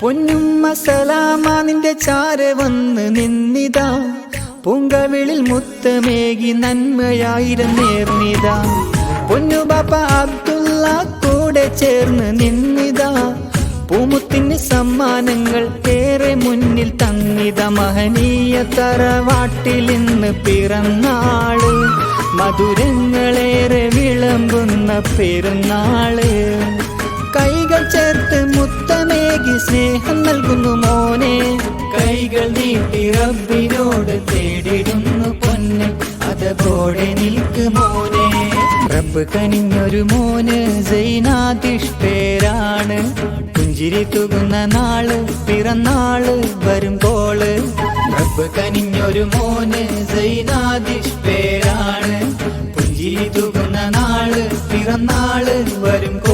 പൊന്നുമ്മ സലാമ നിന്റെ ചാര വന്ന് നിന്നിതാ, പൂങ്കവിളിൽ മുത്തമേകി നന്മയായിരം നേർന്നിതാ. പൊന്നുബാപ്പ അബ്ദുള്ള കൂടെ ചേർന്ന് നിന്നിതാ, പൂമുത്തിന് സമ്മാനങ്ങൾ ഏറെ മുന്നിൽ തന്നിത. മഹനീയ തറവാട്ടിൽ ഇന്ന് പിറന്നാള്, മധുരങ്ങളേറെ വിളമ്പുന്ന പെരുന്നാള്. കൈകൾ ചേർത്ത് മുത്തമേകി സ്നേഹം നൽകുന്നു മോനെ, കൈകൾ നീട്ടി റബ്ബിനോട് തേടിടുന്നു പൊന്ന്, അതുപോലെ നിൽക്ക് മോനെ. റബ്ബ് കനിഞ്ഞൊരു മോന് സൈനാദിഷ് പേരാണ്, പുഞ്ചിരി തൂകുന്ന നാള് പിറന്നാള് വരുമ്പോള്. റബ്ബ് കനിഞ്ഞൊരു മോന് സൈനാദിഷ് പേരാണ്, പുഞ്ചിരി തൂകുന്ന നാള് പിറന്നാള് വരുമ്പോൾ.